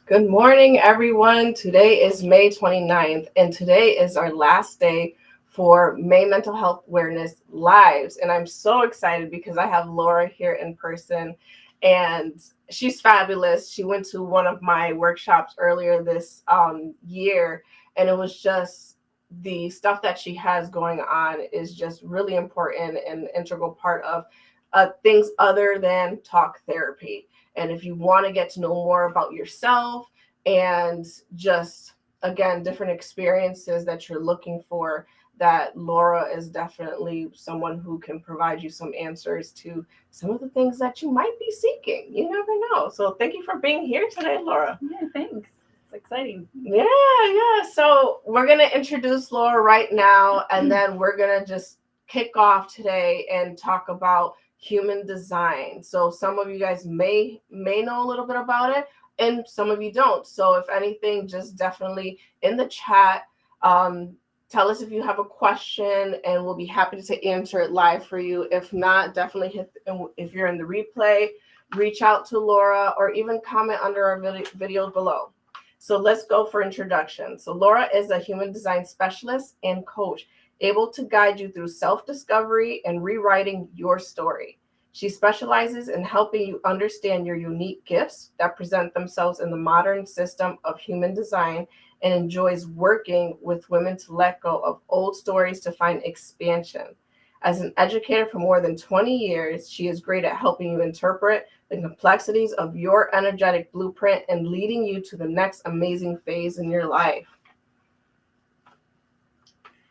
Good morning, everyone. Today is May 29th, and today is our last day for May Mental Health Awareness Lives. And I'm so excited because I have Laura here in person, and she's fabulous. She went to one of my workshops earlier this year, and it was just the stuff that she has going on is just really important and integral part of things other than talk therapy. And if you want to get to know more about yourself and just, again, different experiences that you're looking for, that Laura is definitely someone who can provide you some answers to some of the things that you might be seeking. You never know. So thank you for being here today, Laura. Yeah, thanks. It's exciting. Yeah. So we're going to introduce Laura right now, and then we're going to just kick off today and talk about human design. So some of you guys may know a little bit about it, and some of you don't. So if anything, just definitely in the chat, tell us if you have a question, and we'll be happy to answer it live for you. If not, definitely if you're in the replay, reach out to Laura or even comment under our video below. So let's go for introduction. So Laura is a human design specialist and coach, able to guide you through self-discovery and rewriting your story. She specializes in helping you understand your unique gifts that present themselves in the modern system of human design, and enjoys working with women to let go of old stories to find expansion. As an educator for more than 20 years, she is great at helping you interpret the complexities of your energetic blueprint and leading you to the next amazing phase in your life.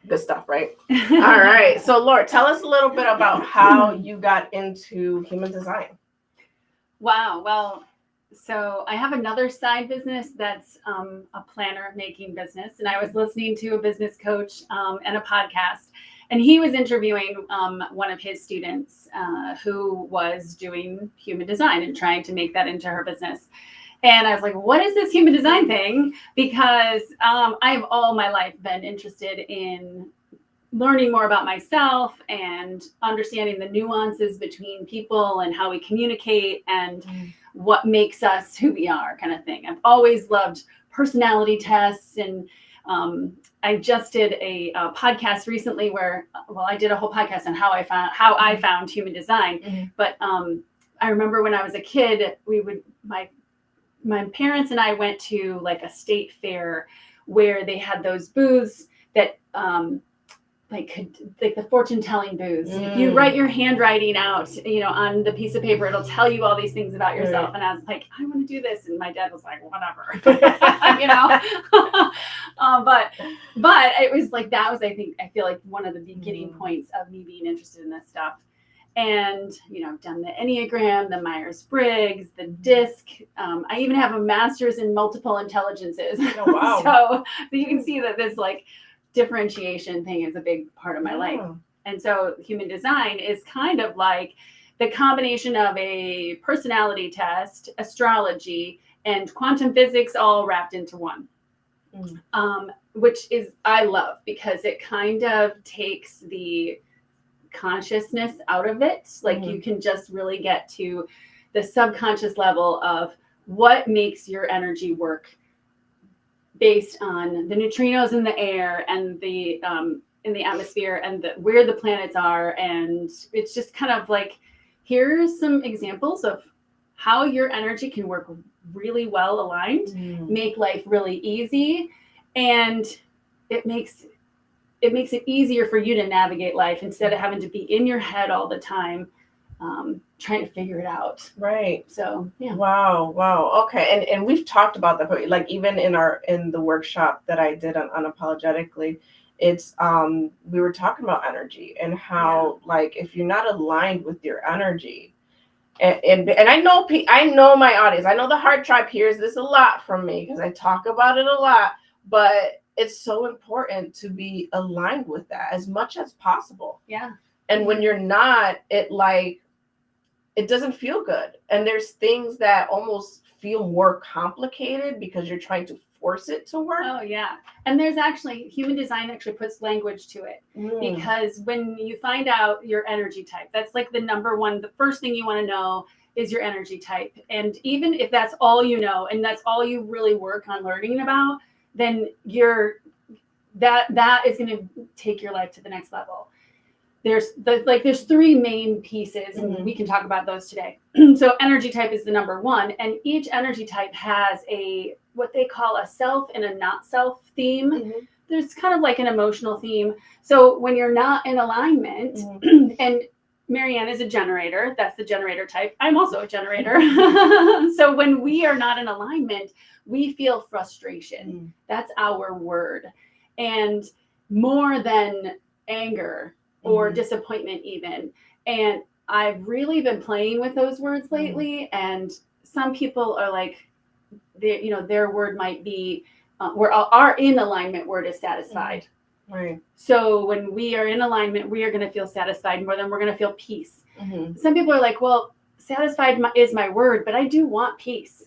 Good stuff, right? All right. So, Laura, tell us a little bit about how you got into human design. Wow. Well, so I have another side business that's a planner making business. And I was listening to a business coach and a podcast, and he was interviewing one of his students who was doing human design and trying to make that into her business. And I was like, what is this human design thing? Because I've all my life been interested in learning more about myself and understanding the nuances between people and how we communicate and what makes us who we are, kind of thing. I've always loved personality tests. And I just did a podcast recently where, I did a whole podcast on how I found human design. Mm-hmm. But I remember when I was a kid, my parents and I went to like a state fair where they had those booths that like the fortune telling booths. If you write your handwriting out, on the piece of paper, it'll tell you all these things about yourself. And I was like, I want to do this. And my dad was like, whatever, but it was like, I feel like one of the beginning points of me being interested in this stuff. And, I've done the Enneagram, the Myers-Briggs, the DISC. I even have a master's in multiple intelligences. Oh, wow. So you can see that this like differentiation thing is a big part of my life. And so human design is kind of like the combination of a personality test, astrology, and quantum physics all wrapped into one. Which is, I love, because it kind of takes the consciousness out of it. Like you can just really get to the subconscious level of what makes your energy work based on the neutrinos in the air and the in the atmosphere and where the planets are. And it's just kind of like, here's some examples of how your energy can work really well aligned, make life really easy, and it makes it easier for you to navigate life instead of having to be in your head all the time, trying to figure it out. Right. So, yeah. Wow. Okay. And we've talked about that, but like even in the workshop that I did on Unapologetically, it's we were talking about energy and how like if you're not aligned with your energy, and I know my audience, I know the Heart Tribe hears this a lot from me because I talk about it a lot, but it's so important to be aligned with that as much as possible. Yeah. And when you're not, it doesn't feel good. And there's things that almost feel more complicated because you're trying to force it to work. Oh, yeah. And there's actually, human design actually puts language to it. Because when you find out your energy type, that's like the number one, the first thing you want to know is your energy type. And even if that's all you know, and that's all you really work on learning about, then that is going to take your life to the next level. There's three main pieces, and we can talk about those today. So energy type is the number one, and each energy type has what they call a self and a not self theme. There's kind of like an emotional theme. So when you're not in alignment, and Marianne is a generator, that's the generator type. I'm also a generator. So when we are not in alignment, we feel frustration. That's our word. And more than anger or disappointment even. And I've really been playing with those words lately. And some people are like, their word might be, our in alignment word is satisfied. Right. So when we are in alignment, we are going to feel satisfied more than we're going to feel peace. Some people are like, well, satisfied is my word, but I do want peace.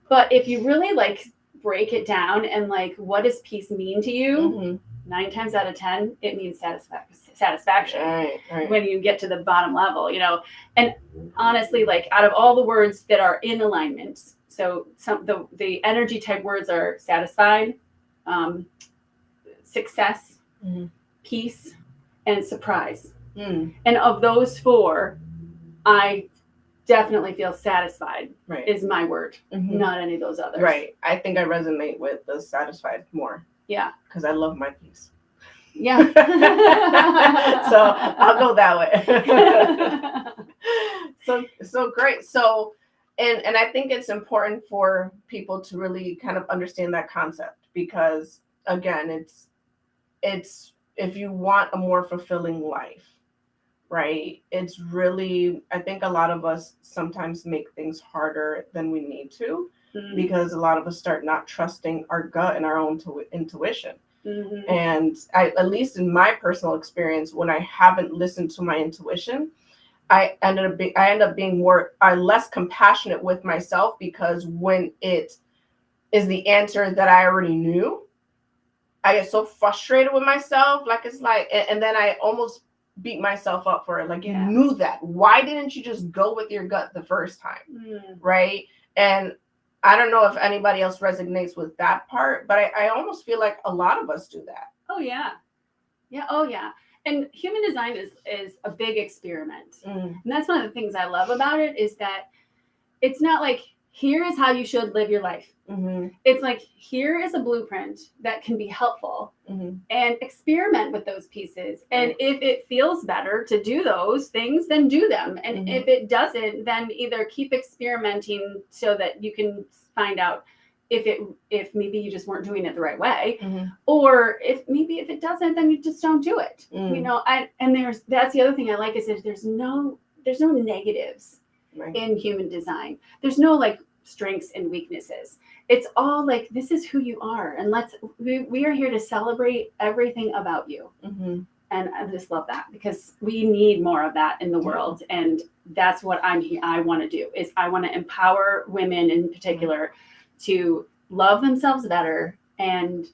But if you really break it down and what does peace mean to you? 9 times out of 10, it means satisfaction. Right. When you get to the bottom level, and honestly, out of all the words that are in alignment, so the energy type words are satisfied, success, peace, and surprise. And of those 4, I definitely feel satisfied is my word, not any of those others. Right. I think I resonate with the satisfied more. Yeah. Because I love my peace. Yeah. So I'll go that way. So great. So, and I think it's important for people to really kind of understand that concept, because again, it's if you want a more fulfilling life, right? It's really, I think a lot of us sometimes make things harder than we need to, because a lot of us start not trusting our gut and our own intuition. And at least in my personal experience, when I haven't listened to my intuition, I end up being less compassionate with myself, because when it is the answer that I already knew, I get so frustrated with myself. And then I almost beat myself up for it. You knew that. Why didn't you just go with your gut the first time? Right. And I don't know if anybody else resonates with that part, but I almost feel like a lot of us do that. Oh, yeah. Yeah. Oh, yeah. And human design is a big experiment. And that's one of the things I love about it, is that it's not like, here is how you should live your life. It's like, here is a blueprint that can be helpful, and experiment with those pieces. And if it feels better to do those things, then do them. And if it doesn't, then either keep experimenting so that you can find out if maybe you just weren't doing it the right way, or if it doesn't, then you just don't do it. That's the other thing I like, is that there's no negatives in human design. There's no strengths and weaknesses. It's all this is who you are, and we are here to celebrate everything about you. And I just love that, because we need more of that in the world. And that's what I want to do, is I want to empower women in particular to love themselves better. And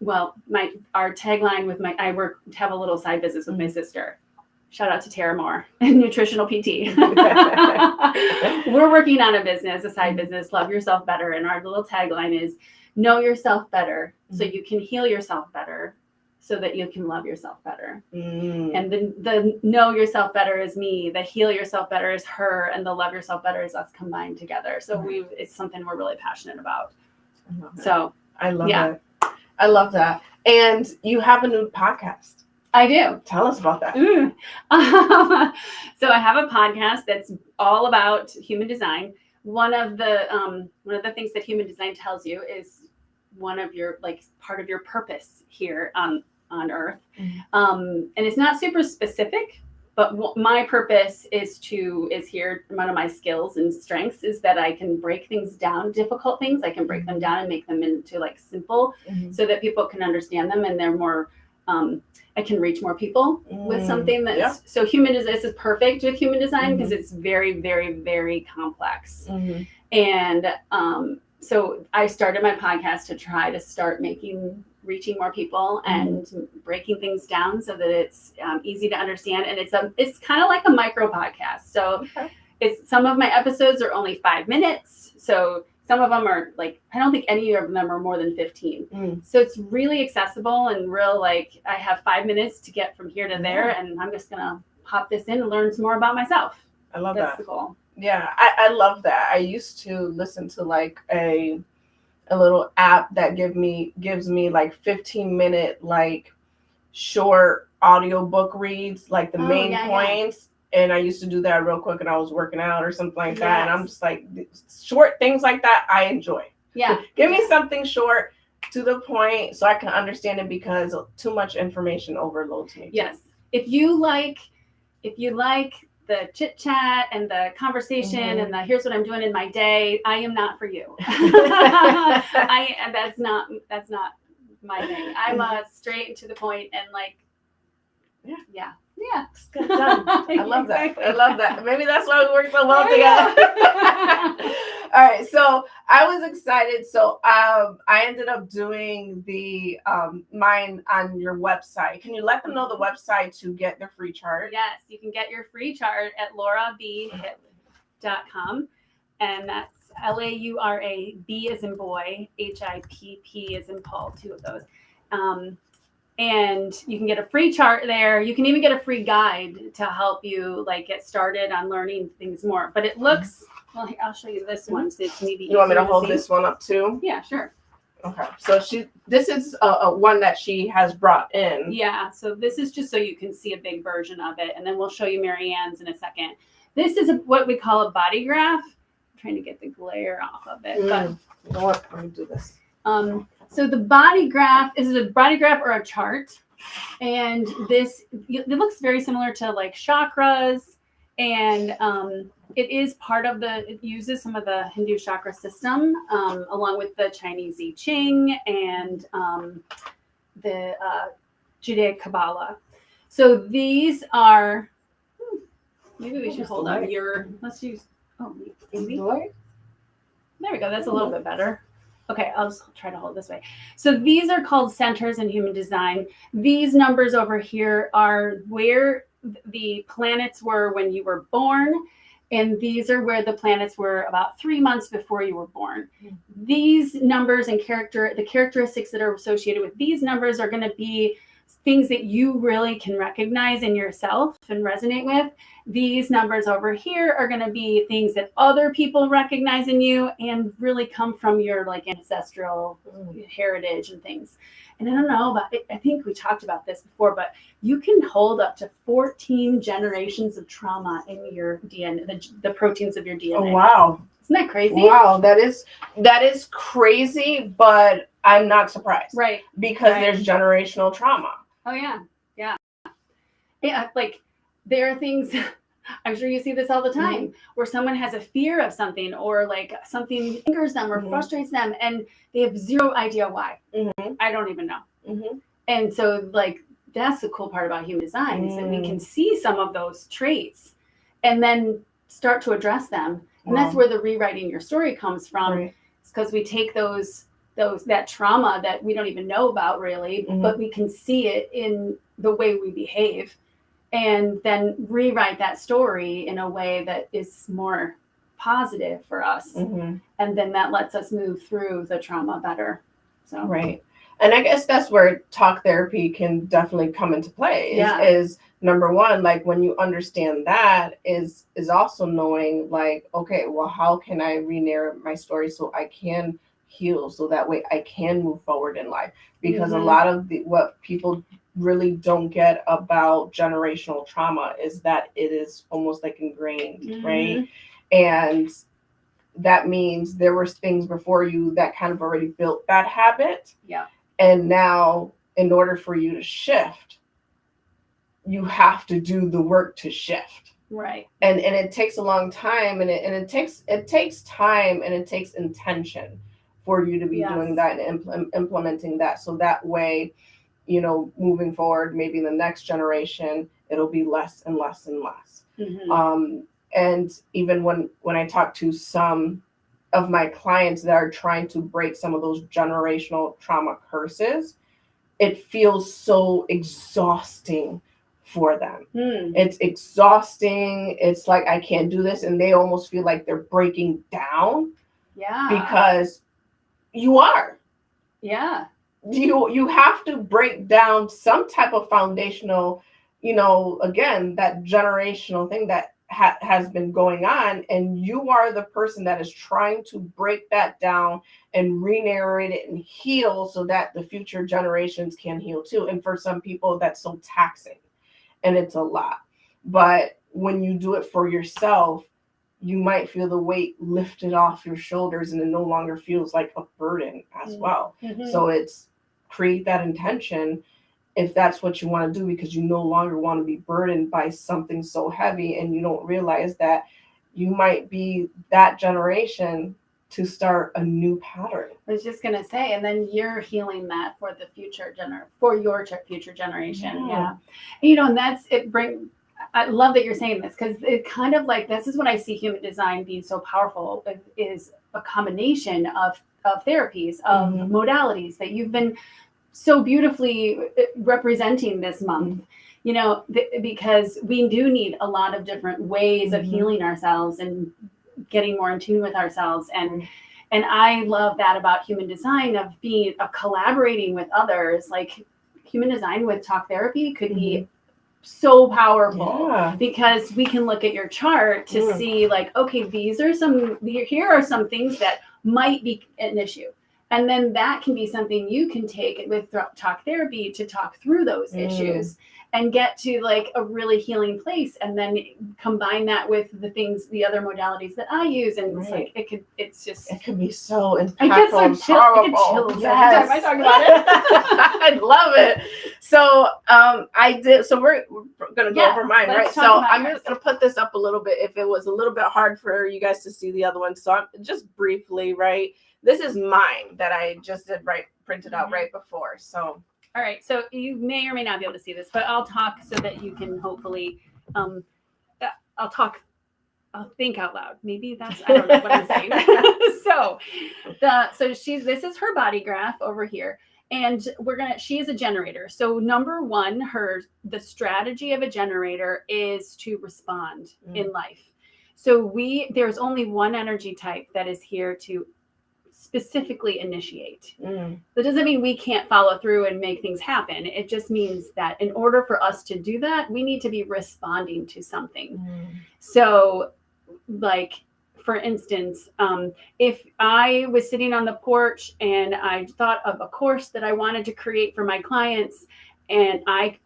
our tagline with I have a little side business with my sister. Shout out to Tara Moore, nutritional PT. We're working on a side business, Love Yourself Better. And our little tagline is, know yourself better so you can heal yourself better, so that you can love yourself better. And the know yourself better is me, the heal yourself better is her, and the love yourself better is us combined together. So it's something we're really passionate about. I love it. I love that. And you have a new podcast. I do. Tell us about that. So I have a podcast that's all about human design. One of the things that human design tells you is one of your part of your purpose here on Earth. And it's not super specific, but my purpose is here. One of my skills and strengths is that I can break things down, difficult things. I can break them down and make them into simple, so that people can understand them, and they're more. I can reach more people with something that's so human design. This is perfect with human design, because it's very, very, very complex. And so I started my podcast to try to start reaching more people and breaking things down so that it's easy to understand. And it's kind of like a micro podcast. So some of my episodes are only 5 minutes. So some of them are like, I don't think any of them are more than 15. So it's really accessible and real, like I have 5 minutes to get from here to there, and I'm just going to hop this in and learn some more about myself. I love That's that. the goal. Yeah, I love that. I used to listen to like a little app that gives me like 15-minute like short audiobook reads, like the main points. And I used to do that real quick and I was working out or something like that. And I'm just like, short things like that I enjoy. Yeah. Give me something short to the point so I can understand it, because too much information overloads me. Yes. If you like the chit chat and the conversation and the here's what I'm doing in my day, I am not for you. That's not my thing. I'm straight and to the point and like, yeah. Done. I love that. I love that. Maybe that's why we work so well together. All right. So I was excited. So I ended up doing the mine on your website. Can you let them know the website to get their free chart? Yes, you can get your free chart at laurabhipp.com. And that's LAURA, as in boy, HIPP as in Paul, 2 of those. And you can get a free chart there. You can even get a free guide to help you like get started on learning things more. But it looks, well, I'll show you this one. So it's maybe you want me to hold this one up too? Yeah, sure. Okay. So this is a one that she has brought in. Yeah. So this is just so you can see a big version of it. And then we'll show you Mary Ann's in a second. This is what we call a body graph. I'm trying to get the glare off of it. But you know what? Let me do this. So the body graph is a body graph or a chart. And it looks very similar to like chakras. And it is part of it uses some of the Hindu chakra system, along with the Chinese I Ching and the Judaic Kabbalah. So these are, maybe we should hold up let's use, maybe. There we go. That's a little bit better. Okay, I'll just try to hold this way. So these are called centers in human design. These numbers over here are where the planets were when you were born. And these are where the planets were about 3 months before you were born. These numbers and the characteristics that are associated with these numbers are going to be things that you really can recognize in yourself and resonate with. These numbers over here are going to be things that other people recognize in you and really come from your like ancestral heritage and things. And I don't know about it, I think we talked about this before, but you can hold up to 14 generations of trauma in your DNA, the proteins of your DNA. Oh, wow. Isn't that crazy? Wow, that is crazy, but I'm not surprised. Right. Because there's generational trauma. Oh, yeah. Yeah. Yeah, like there are things, I'm sure you see this all the time, where someone has a fear of something or like something angers them or frustrates them and they have zero idea why. I don't even know. And so like that's the cool part about human design is that we can see some of those traits and then start to address them. And that's where the rewriting your story comes from. It's because we take that trauma that we don't even know about really, but we can see it in the way we behave and then rewrite that story in a way that is more positive for us. And then that lets us move through the trauma better. So right. And I guess that's where talk therapy can definitely come into play is number one, like when you understand that is also knowing like, okay, well, how can I re-narrate my story so I can heal, so that way I can move forward in life? Because a lot of what people really don't get about generational trauma is that it is almost like ingrained, right? And that means there were things before you that kind of already built that habit. Yeah. And now in order for you to shift, you have to do the work to shift. Right. And it takes a long time and it takes time and it takes intention for you to be doing that and implementing that. So that way, you know, moving forward, maybe in the next generation, it'll be less and less and less. And even when I talk to some of my clients that are trying to break some of those generational trauma curses, it feels so exhausting for them. It's exhausting. It's like, I can't do this. And they almost feel like they're breaking down. Yeah. Because you are. Yeah. You have to break down some type of foundational, again, that generational thing that has been going on, and you are the person that is trying to break that down and re-narrate it and heal so that the future generations can heal too. And for some people, that's so taxing, and it's a lot. But when you do it for yourself, you might feel the weight lifted off your shoulders, and it no longer feels like a burden as well. So it's create that intention if that's what you want to do, because you no longer want to be burdened by something so heavy, and you don't realize that you might be that generation to start a new pattern. I was just gonna say, and then you're healing that for the future for your future generation. Yeah. And that's it. I love that you're saying this, because it kind of like, this is what I see human design being so powerful, is a combination of therapies, of modalities that you've been so beautifully representing this month, because we do need a lot of different ways of healing ourselves and getting more in tune with ourselves. And I love that about human design, of collaborating with others. Like, human design with talk therapy could be so powerful, because we can look at your chart to see, like, okay, here are some things that might be an issue. And then that can be something you can take with talk therapy to talk through those issues and get to like a really healing place, and then combine that with the other modalities that I use. And it's like, it could be so impactful and powerful. Every time I talk about it. I love it. So so we're going to go over mine, right? So I'm just going to put this up a little bit. If it was a little bit hard for you guys to see the other one. So I'm just briefly, right? This is mine that I just did printed out right before. So, all right. So you may or may not be able to see this, but I'll talk so that you can hopefully, I'll think out loud. Maybe I don't know what I'm saying. This is her body graph over here. And she is a generator. So number one, the strategy of a generator is to respond in life. So there's only one energy type that is here to specifically initiate. That doesn't mean we can't follow through and make things happen. It just means that in order for us to do that, we need to be responding to something. So, like, for instance, if I was sitting on the porch and I thought of a course that I wanted to create for my clients, and I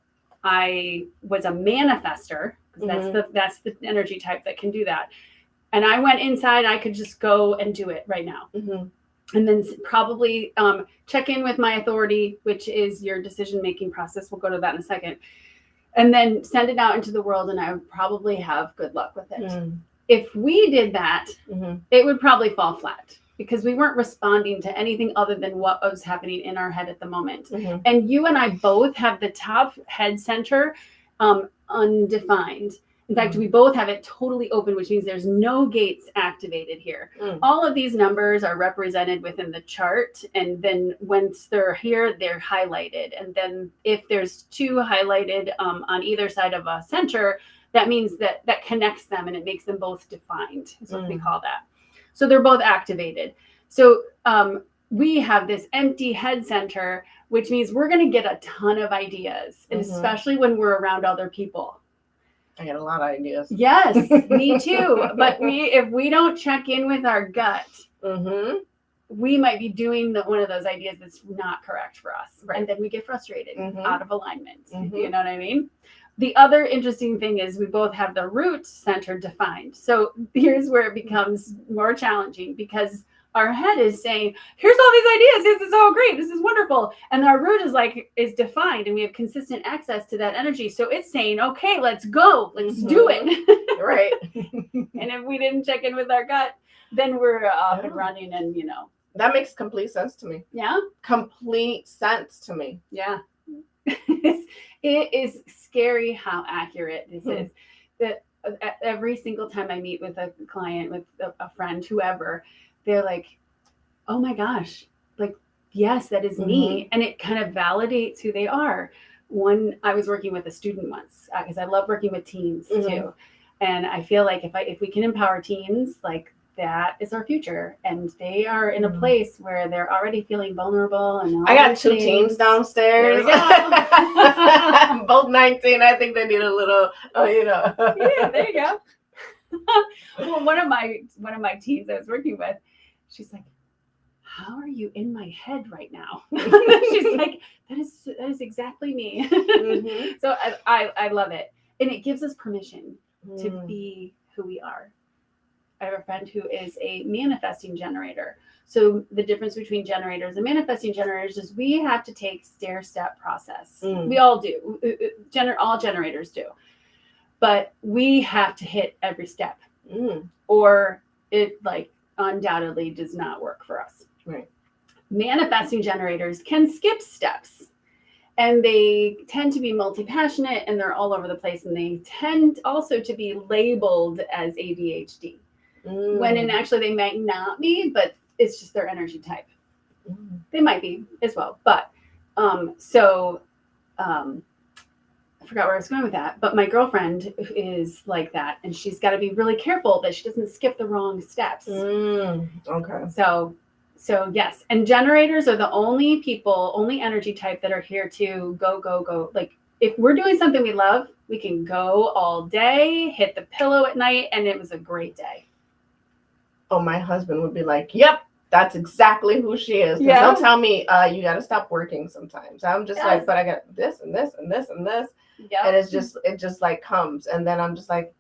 was a manifester, because that's the energy type that can do that, and I went inside, I could just go and do it right now. And then probably check in with my authority, which is your decision-making process. We'll go to that in a second. And then send it out into the world, and I would probably have good luck with it. If we did that, it would probably fall flat, because we weren't responding to anything other than what was happening in our head at the moment. And you and I both have the top head center undefined. In fact, we both have it totally open, which means there's no gates activated here. All of these numbers are represented within the chart. And then once they're here, they're highlighted. And then if there's two highlighted on either side of a center, that means that connects them, and it makes them both defined, is what we call that. So they're both activated. So we have this empty head center, which means we're going to get a ton of ideas, and especially when we're around other people. I get a lot of ideas. Yes, me too. But if we don't check in with our gut, we might be doing one of those ideas that's not correct for us. And then we get frustrated, out of alignment. You know what I mean? The other interesting thing is we both have the root center defined. So here's where it becomes more challenging, because our head is saying, here's all these ideas. This is so great. This is wonderful. And our root is defined, and we have consistent access to that energy. So it's saying, okay, let's go. Let's do it. Right. And if we didn't check in with our gut, then we're off and running, and That makes complete sense to me. Yeah. Complete sense to me. Yeah. It is scary how accurate this is. That every single time I meet with a client, with a friend, whoever, they're like, oh my gosh, like, yes, that is me. And it kind of validates who they are. I was working with a student once because I love working with teens Mhm. too. And I feel like if we can empower teens, like that is our future. And they are in a place where they're already feeling vulnerable. And I got 2 teens downstairs. Both 19. I think they need a little, Yeah, there you go. Well, one of my teens I was working with, she's like, how are you in my head right now? She's like, that is exactly me. Mhm. So I love it. And it gives us permission to be who we are. I have a friend who is a manifesting generator. So the difference between generators and manifesting generators is we have to take stair-step process. We all do. All generators do. But we have to hit every step. Or it like undoubtedly does not work for us. Right. Manifesting generators can skip steps, and they tend to be multi-passionate, and they're all over the place, and they tend also to be labeled as ADHD, when in actually they might not be, but it's just their energy type. They might be as well, but I forgot where I was going with that, but my girlfriend is like that, and she's got to be really careful that she doesn't skip the wrong steps. Okay. So yes, and generators are the only energy type that are here to go. Like if we're doing something we love, we can go all day, hit the pillow at night, and it was a great day. Oh, my husband would be like, yep, that's exactly who she is. Yeah. He'll tell me, you got to stop working sometimes. I'm just like, but I got this and this and this and this. Yep. And it just like comes. And then I'm just like,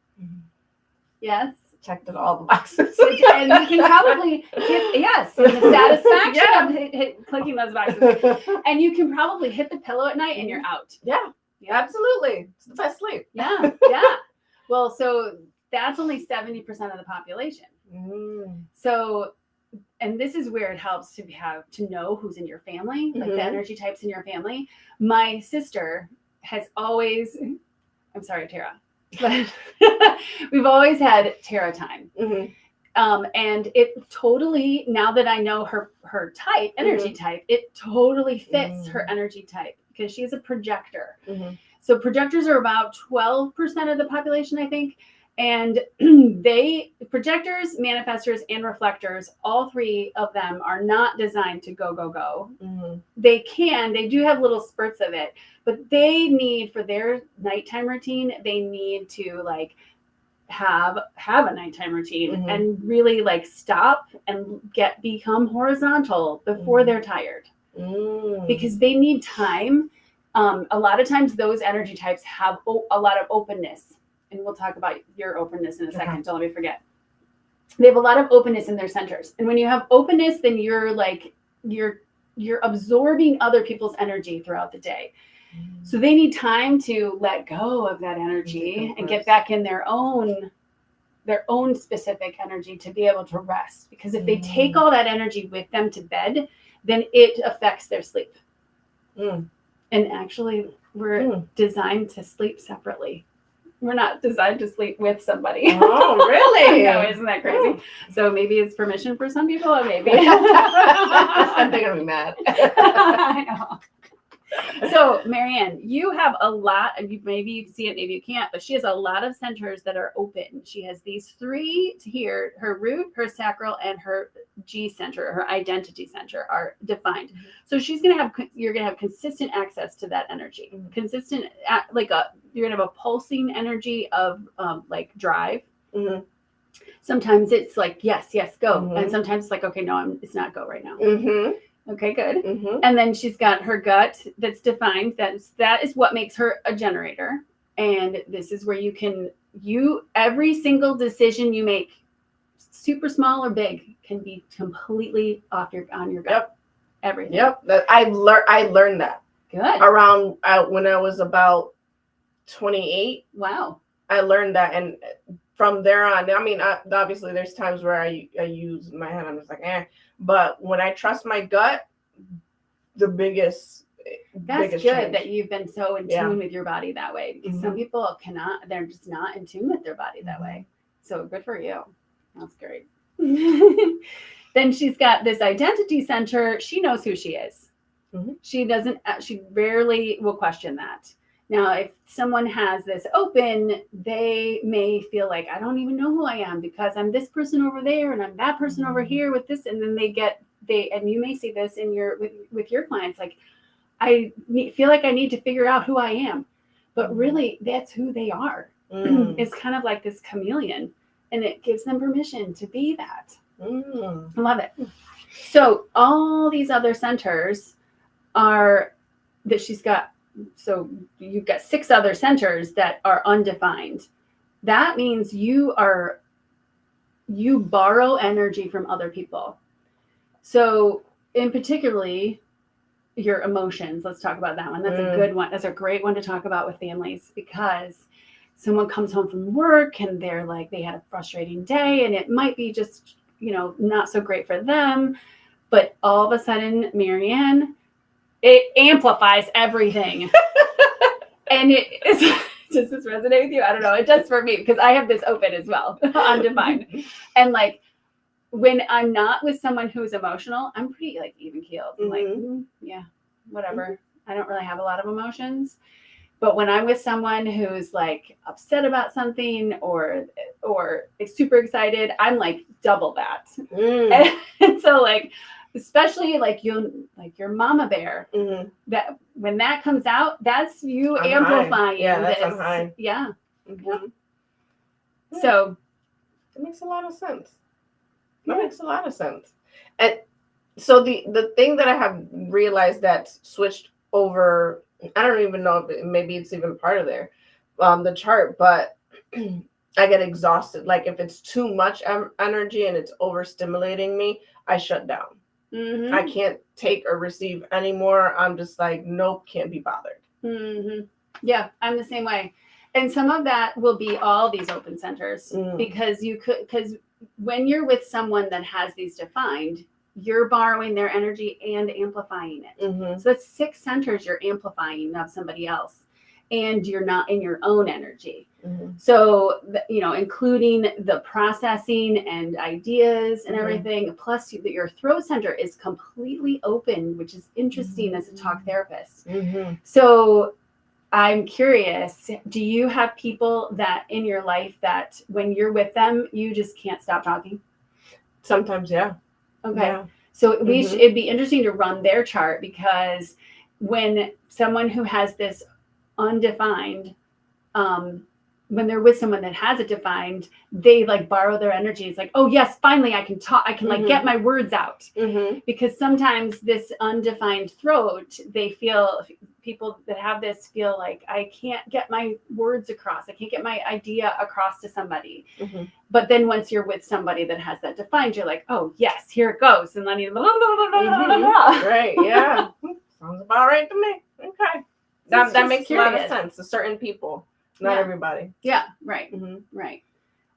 yes. Checked it all the boxes. And you can probably hit, yes, and the satisfaction of clicking those boxes. And you can probably hit the pillow at night and you're out. Yeah, absolutely. It's the best sleep. Yeah. Well, so that's only 70% of the population. So, and this is where it helps to know who's in your family, like the energy types in your family. My sister has always, I'm sorry, Tara, but we've always had Tara time. And it totally, now that I know her type, energy type, it totally fits her energy type because she's a projector. So projectors are about 12% of the population, I think. And projectors, manifestors, and reflectors, all three of them are not designed to go. They do have little spurts of it, but they need, for their nighttime routine, they need to like have a nighttime routine and really like stop and become horizontal before they're tired, because they need time. A lot of times those energy types have a lot of openness. And we'll talk about your openness in a second. Don't let me forget. They have a lot of openness in their centers. And when you have openness, then you're absorbing other people's energy throughout the day. So they need time to let go of that energy and get back in their own specific energy to be able to rest. Because if they take all that energy with them to bed, then it affects their sleep. And actually, we're designed to sleep separately. We're not designed to sleep with somebody. Oh, really? No, isn't that crazy? So maybe it's permission for some people, or maybe. I'm going to be mad. I know. So, Marianne, you have a lot, maybe you can see it, maybe you can't, but she has a lot of centers that are open. She has these three here, her root, her sacral, and her G center, her identity center are defined. So you're going to have consistent access to that energy. Consistent, you're going to have a pulsing energy of like drive. Sometimes it's like, yes, go. And sometimes it's like, okay, no, it's not go right now. Okay, good. And then she's got her gut that's defined. That is what makes her a generator. And this is where every single decision you make, super small or big, can be completely on your gut. Yep. Everything. Yep. I learned that. Good. Around when I was about 28. Wow. I learned that, and from there on, I mean, obviously there's times where I use my head. I'm just like, but when I trust my gut, the biggest. That's good change. that you've been so in tune with your body that way, because some people cannot, they're just not in tune with their body that way. So good for you. That's great. Then she's got this identity center. She knows who she is. Mhm. She rarely will question that. Now, if someone has this open, they may feel like, I don't even know who I am because I'm this person over there and I'm that person over here with this. And then and you may see this in with your clients, like, feel like I need to figure out who I am. But really, that's who they are. It's kind of like this chameleon, and it gives them permission to be that. I love it. So all these other centers are that she's got. So you've got 6 other centers that are undefined. That means you borrow energy from other people. So in particularly your emotions, let's talk about that one. That's a good one. That's a great one to talk about with families, because someone comes home from work and they're like, they had a frustrating day, and it might be just, not so great for them. But all of a sudden, Marianne, it amplifies everything. And does this resonate with you? I don't know. It does for me, because I have this open as well, undefined. And like, when I'm not with someone who's emotional, I'm pretty like even keeled. I'm like, yeah, whatever. I don't really have a lot of emotions. But when I'm with someone who's like upset about something or super excited, I'm like double that. And so like, especially like your mama bear, that when that comes out, that's you amplifying. Yeah, that's this. on high. Yeah. So it makes a lot of sense. That makes a lot of sense. And so the thing that I have realized that switched over, I don't even know if maybe it's even part of the chart, but I get exhausted. Like if it's too much energy and it's overstimulating me, I shut down. I can't take or receive anymore. I'm just like, nope, can't be bothered. Yeah, I'm the same way. And some of that will be all these open centers, because when you're with someone that has these defined, you're borrowing their energy and amplifying it. So that's 6 centers you're amplifying of somebody else, and you're not in your own energy. So, including the processing and ideas and everything, plus your throat center is completely open, which is interesting as a talk therapist. So I'm curious, do you have people that in your life that when you're with them, you just can't stop talking? Sometimes, yeah. Okay. Yeah. So it'd be interesting to run their chart, because when someone who has this undefined, when they're with someone that has it defined, they like borrow their energy. It's like, oh yes, finally I can talk. I can like get my words out. Because sometimes this undefined throat, people that have this feel like, I can't get my words across. I can't get my idea across to somebody. But then once you're with somebody that has that defined, you're like, oh yes, here it goes. And then you right. Yeah. Sounds about right to me. Okay. That makes a lot of sense to certain people. Not everybody. Yeah, right. Right.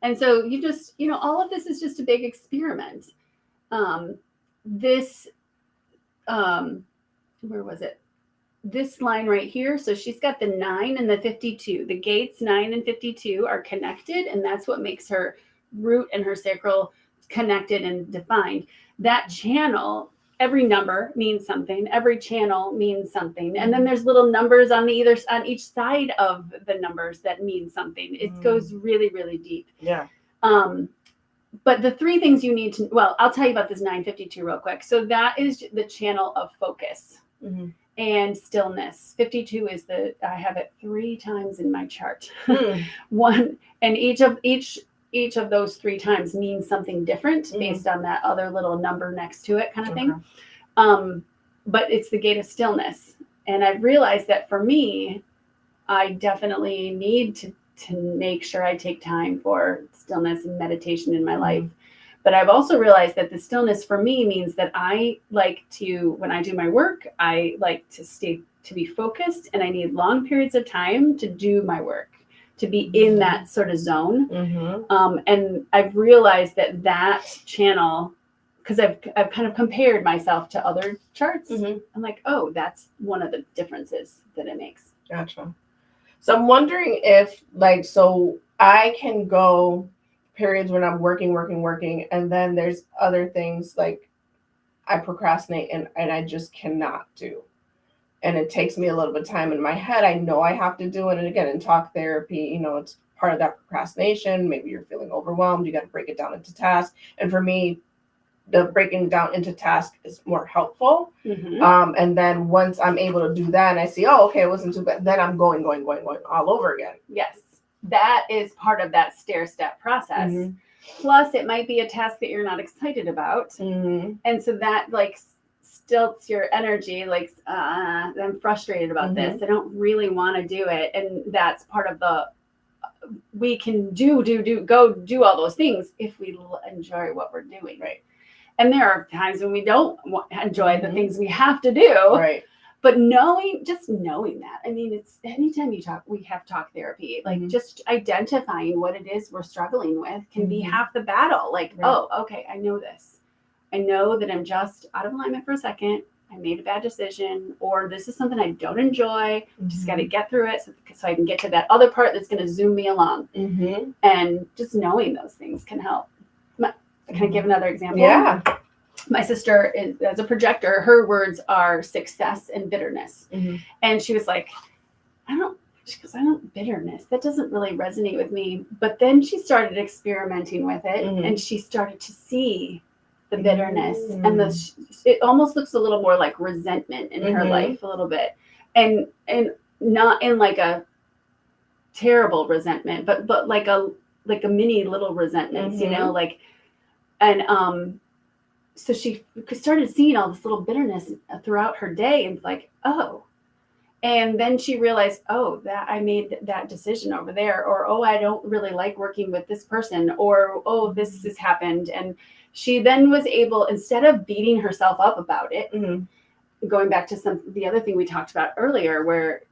And so you just, all of this is just a big experiment. Where was it? This line right here. So she's got the 9 and the 52. The gates 9 and 52 are connected, and that's what makes her root and her sacral connected and defined. That channel, every number means something. Every channel means something. And then there's little numbers on each side of the numbers that mean something. It goes really, really deep. Yeah. But the 3 things you need to, well, I'll tell you about this 952 real quick. So that is the channel of focus and stillness. 52 is I have it 3 times in my chart. One, and each of those 3 times means something different based on that other little number next to it, kind of thing. But it's the gate of stillness. And I've realized that for me, I definitely need to make sure I take time for stillness and meditation in my life. But I've also realized that the stillness for me means that I like to, when I do my work, I like to be focused, and I need long periods of time to do my work, to be in that sort of zone. And I've realized that channel, because I've kind of compared myself to other charts. I'm like, oh, that's one of the differences that it makes. Gotcha. So I'm wondering if, so I can go periods when I'm working, and then there's other things like I procrastinate and I just cannot do. And it takes me a little bit of time in my head. I know I have to do it. And again, in talk therapy, it's part of that procrastination. Maybe you're feeling overwhelmed. You got to break it down into tasks. And for me, the breaking down into tasks is more helpful. And then once I'm able to do that and I see, oh, okay, it wasn't too bad, then I'm going all over again. Yes. That is part of that stair-step process. Plus, it might be a task that you're not excited about. And so that like stilts your energy, like I'm frustrated about this. I don't really want to do it. And that's part of we can go do all those things if we enjoy what we're doing. Right. And there are times when we don't enjoy the things we have to do. Right. But knowing that, I mean, it's anytime we have talk therapy, like just identifying what it is we're struggling with can be half the battle. Like, oh, okay, I know this. I know that I'm just out of alignment for a second. I made a bad decision, or this is something I don't enjoy. Just got to get through it so I can get to that other part that's going to zoom me along. And just knowing those things can help. Can I give another example? Yeah. My sister is, as a projector, her words are success and bitterness. And she was like, she goes, I don't bitterness. That doesn't really resonate with me. But then she started experimenting with it and she started to see the bitterness and it almost looks a little more like resentment in her life a little bit. And not in like a terrible resentment, but like a mini little resentments, like, and so she started seeing all this little bitterness throughout her day and like, oh, and then she realized, oh, that I made that decision over there, or, oh, I don't really like working with this person, or, oh, this has happened. And she then was able, instead of beating herself up about it, going back to the other thing we talked about earlier, where,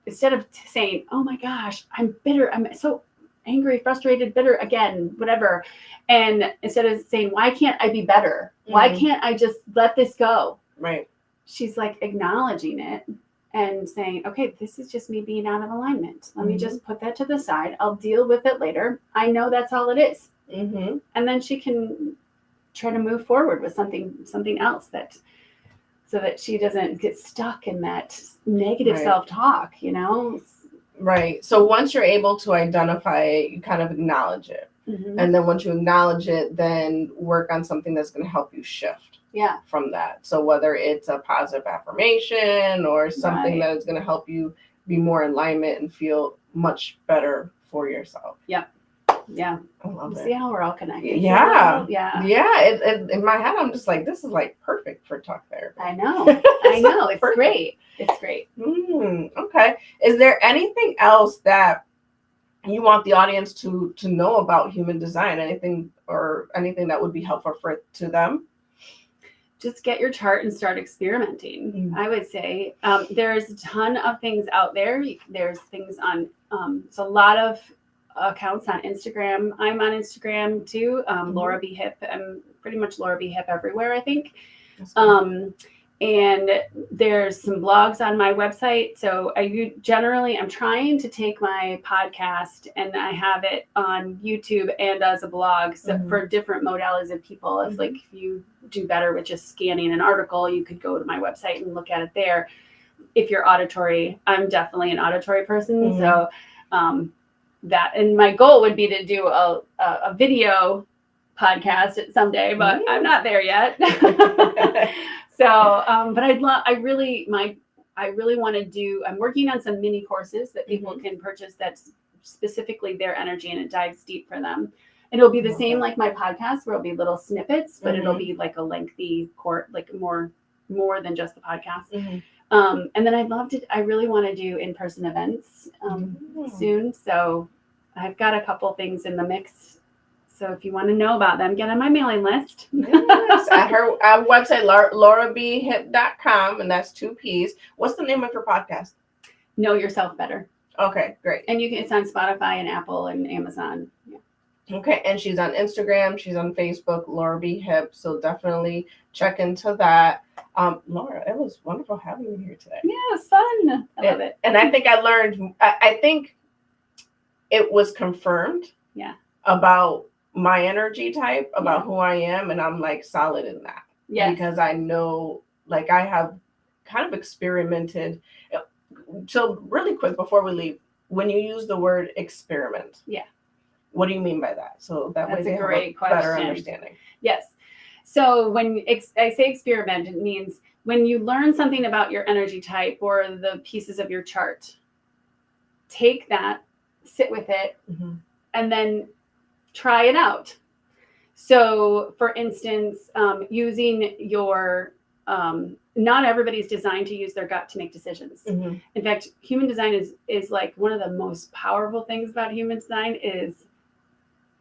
instead of saying, oh my gosh, I'm bitter, I'm so angry, frustrated, bitter again, whatever. And instead of saying, why can't I be better? Why can't I just let this go? Right. She's like acknowledging it and saying, okay, this is just me being out of alignment. Let me just put that to the side. I'll deal with it later. I know that's all it is. And then she can try to move forward with something else so that she doesn't get stuck in that negative self-talk, Right. So once you're able to identify it, you kind of acknowledge it. And then once you acknowledge it, then work on something that's going to help you shift from that. So whether it's a positive affirmation or something that is going to help you be more in alignment and feel much better for yourself. Yeah. I love it. See how we're all connected. Yeah. In my head, I'm just like, this is like perfect for talk therapy. I know. It's great. It's great. Okay. Is there anything else that you want the audience to know about human design? Anything that would be helpful to them? Just get your chart and start experimenting. I would say there's a ton of things out there. There's things on, it's a lot of accounts on Instagram. I'm on Instagram too. Laura B. Hipp. I'm pretty much Laura B. Hipp everywhere, I think. And there's some blogs on my website. So I'm trying to take my podcast and I have it on YouTube and as a blog for different modalities of people. If you do better with just scanning an article, you could go to my website and look at it there. If you're auditory, I'm definitely an auditory person. So and my goal would be to do a video podcast someday, but I'm not there yet. So, but I really want to do, I'm working on some mini courses that people can purchase that's specifically their energy and it dives deep for them. And it'll be the same like my podcast where it'll be little snippets, but it'll be like a lengthy like more than just the podcast. And then I really want to do in-person events soon. So I've got a couple things in the mix. So if you want to know about them, get on my mailing list. Yes, at her website, laurabhipp.com, and that's 2 P's. What's the name of your podcast? Know Yourself Better. Okay, great. And it's on Spotify and Apple and Amazon. Yeah. Okay, and she's on Instagram, she's on Facebook, Laura B. Hipp. So definitely check into that. Laura, it was wonderful having you here today. Yeah, it was fun. I love it. And I think I learned, I think it was confirmed about my energy type, about who I am, and I'm like solid in that. Yes. Because I know, like, I have kind of experimented. So really quick before we leave, when you use the word experiment, yeah, what do you mean by that? So that way That's a they have great a better question. understanding. Yes. So when I say experiment, it means when you learn something about your energy type or the pieces of your chart, take that, sit with it, and then try it out. So, for instance, using your, not everybody's designed to use their gut to make decisions. In fact, human design is like one of the most powerful things about human design is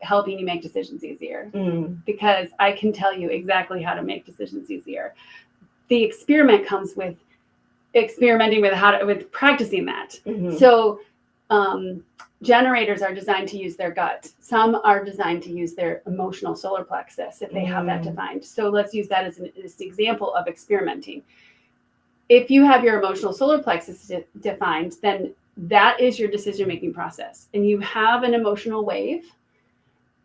helping you make decisions easier. Because I can tell you exactly how to make decisions easier. The experiment comes with experimenting with with practicing that. So generators are designed to use their gut. Some are designed to use their emotional solar plexus if they have that defined. So let's use that as an example of experimenting. If you have your emotional solar plexus defined, then that is your decision-making process. And you have an emotional wave.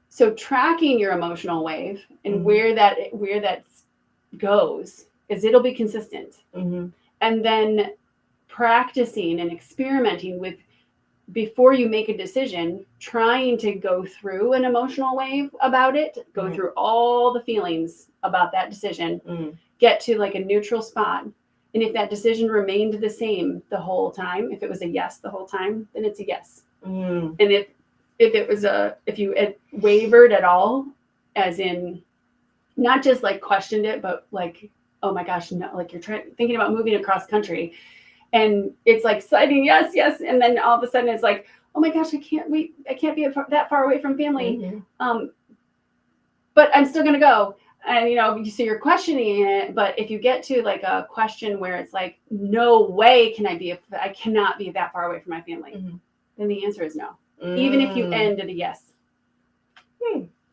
So tracking your emotional wave and where that goes is it'll be consistent. And then practicing and experimenting with, before you make a decision, trying to go through an emotional wave about it, go through all the feelings about that decision, get to like a neutral spot. And if that decision remained the same the whole time, if it was a yes the whole time, then it's a yes. And if you had wavered at all, as in not just like questioned it, but like, oh my gosh, no, like you're thinking about moving across country and it's like sliding, yes. And then all of a sudden it's like, oh my gosh, I can't be that far away from family. But I'm still going to go. And, so you're questioning it. But if you get to like a question where it's like, no way I cannot be that far away from my family, then the answer is no. Even if you end at a yes.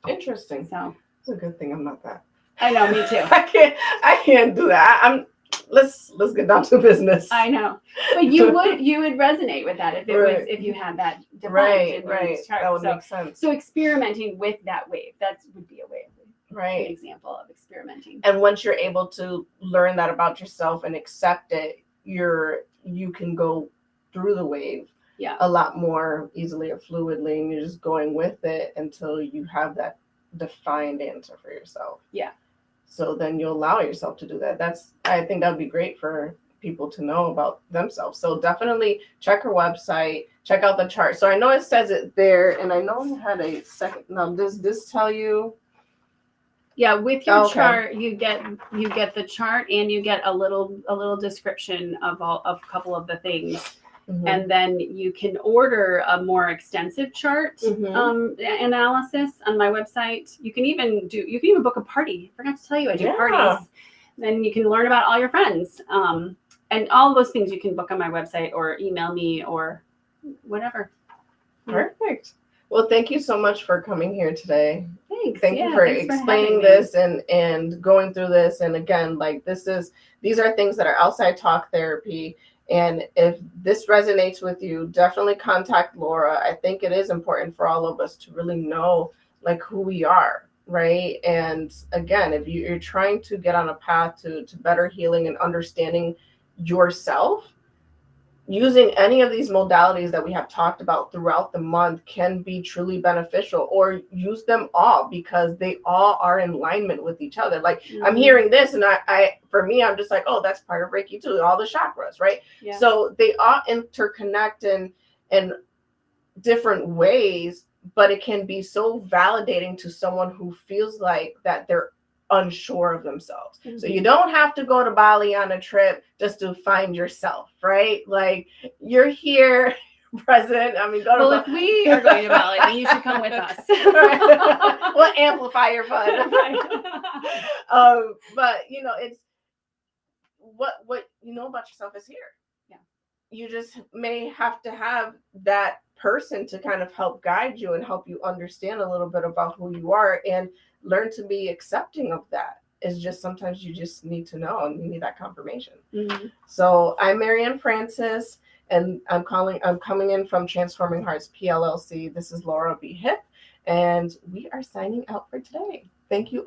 Interesting. So it's a good thing I'm not that. I know, me too. I can't do that. Let's get down to business. I know, but you would resonate with that if you had that defined. Right. That would make sense. So experimenting with that wave, that would be a way of an example of experimenting. And once you're able to learn that about yourself and accept it, you can go through the wave a lot more easily or fluidly, and you're just going with it until you have that defined answer for yourself. So then you allow yourself to do that. I think that would be great for people to know about themselves. So definitely check her website, check out the chart. So I know it says it there, and I know you had a second. Now, does this tell you? Yeah, with your chart, you get the chart, and you get a little description of a couple of the things. And then you can order a more extensive chart analysis on my website. You can even book a party. I forgot to tell you, I do parties. Then you can learn about all your friends. And all those things you can book on my website or email me or whatever. Perfect. Well, thank you so much for coming here today. Thanks. Thank you for explaining this and going through this. And again, like these are things that are outside talk therapy. And if this resonates with you, definitely contact Laura. I think it is important for all of us to really know like who we are, right? And again, if you're trying to get on a path to better healing and understanding yourself, using any of these modalities that we have talked about throughout the month can be truly beneficial, or use them all because they all are in alignment with each other. Like I'm hearing this and for me, I'm just like, oh, that's part of Reiki too. All the chakras, right? So they all interconnect in different ways, but it can be so validating to someone who feels like that they're unsure of themselves. So you don't have to go to Bali on a trip just to find yourself, right? Like you're here present. I mean, if we are going to Bali, then you should come with us. We'll amplify your fun. But it's what you know about yourself is here. You just may have to have that person to kind of help guide you and help you understand a little bit about who you are and learn to be accepting of that. It's just sometimes you just need to know and you need that confirmation. So I'm Marianne Francis, and I'm coming in from Transforming Hearts PLLC. This is Laura B. Hipp, and we are signing out for today. Thank you.